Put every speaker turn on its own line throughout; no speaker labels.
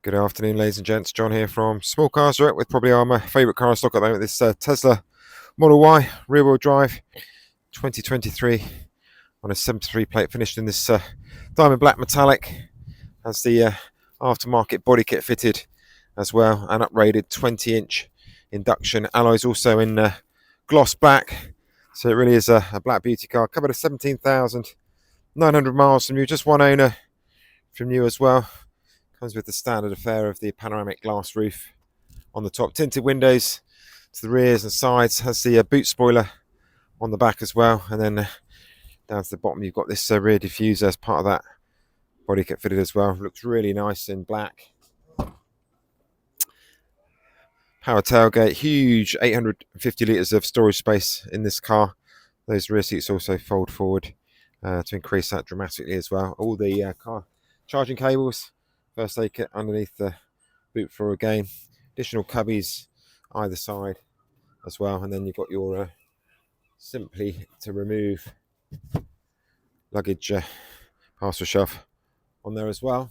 Good afternoon, ladies and gents. John here from Small Cars Direct with probably my favourite car in stock at the moment. This Tesla Model Y rear-wheel drive 2023 on a 73 plate, finished in this diamond black metallic. Has the aftermarket body kit fitted as well, and upgraded 20-inch induction alloys, also in gloss black. So it really is a black beauty car. Covered of 17,900 miles from new, just one owner from new as well. Comes with the standard affair of the panoramic glass roof on the top, tinted windows to the rears and sides, has the boot spoiler on the back as well, and then down to the bottom you've got this rear diffuser as part of that body kit fitted as well. Looks really nice in black. Power tailgate, huge 850 litres of storage space in this car. Those rear seats also fold forward to increase that dramatically as well. All the car charging cables, first aid kit underneath the boot floor again. Additional cubbies either side as well, and then you've got your simply to remove luggage parcel shelf on there as well.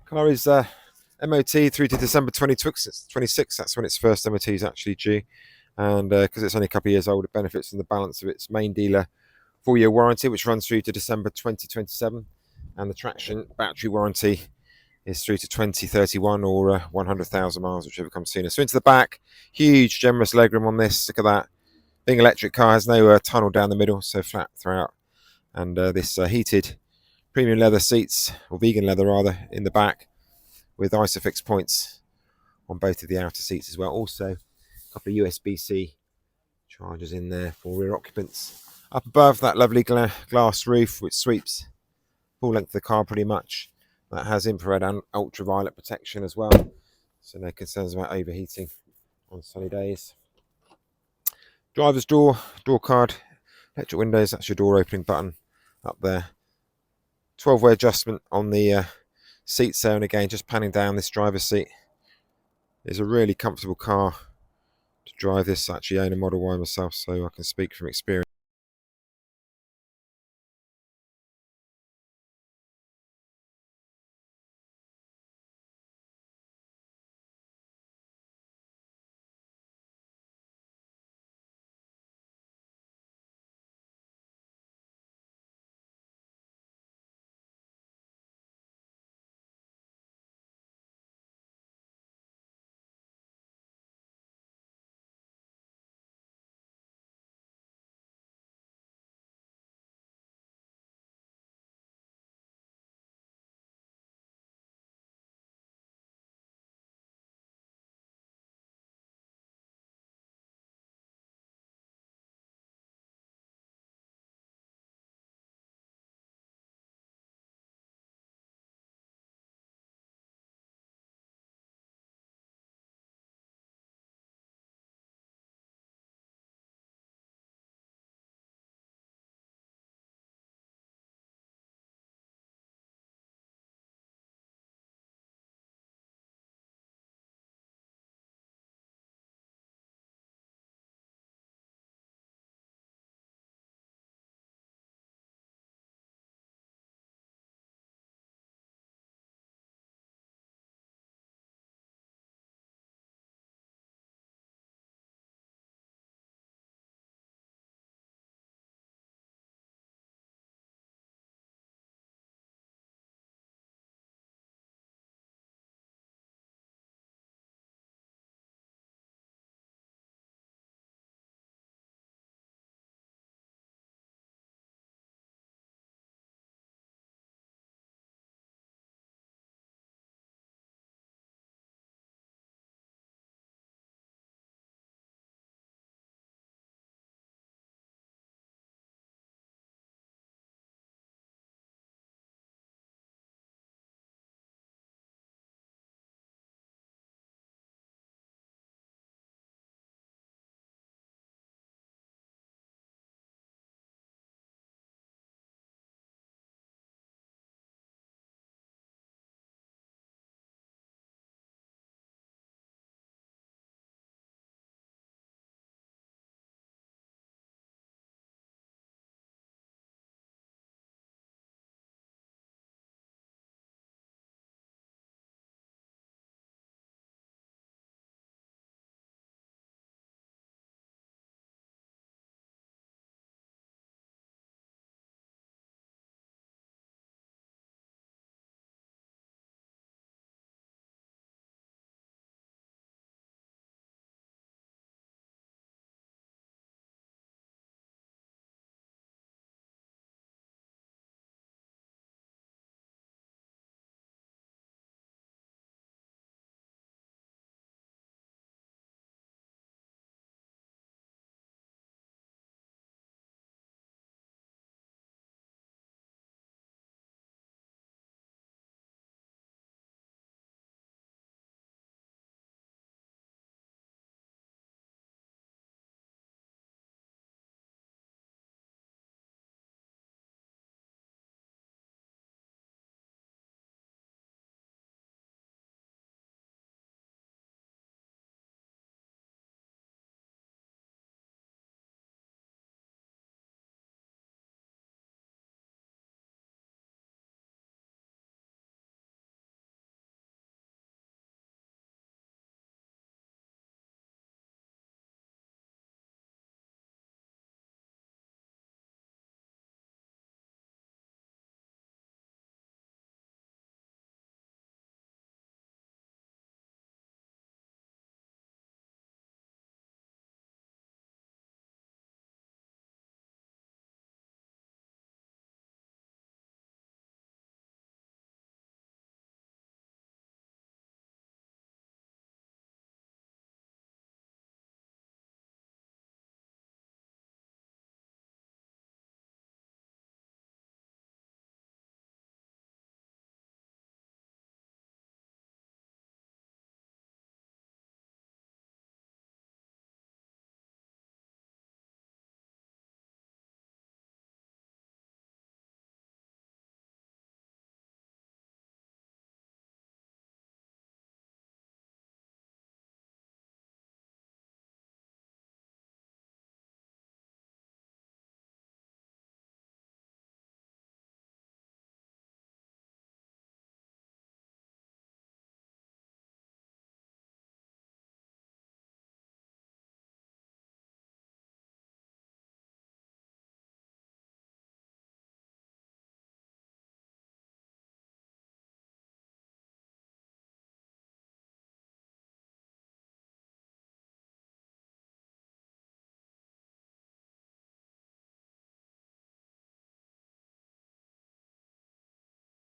Car is MOT through to December 2026. That's when its first MOT is actually due, and because it's only a couple of years old, it benefits from the balance of its main dealer 4-year warranty, which runs through to December 2027, and the traction battery warranty is through to 2031 or 100,000 miles, whichever comes sooner. So into the back, huge generous legroom on this. Look at that. Being an electric car, has no tunnel down the middle, so flat throughout. And this heated premium leather seats, or vegan leather rather, in the back, with ISOFIX points on both of the outer seats as well. Also, a couple of USB-C chargers in there for rear occupants. Up above, that lovely glass roof, which sweeps full length of the car pretty much. That has infrared and ultraviolet protection as well, so no concerns about overheating on sunny days. Driver's door card, electric windows, that's your door opening button up there. 12-way adjustment on the seats there, and again, just panning down this driver's seat. It's a really comfortable car to drive. This, actually own a Model Y myself, so I can speak from experience.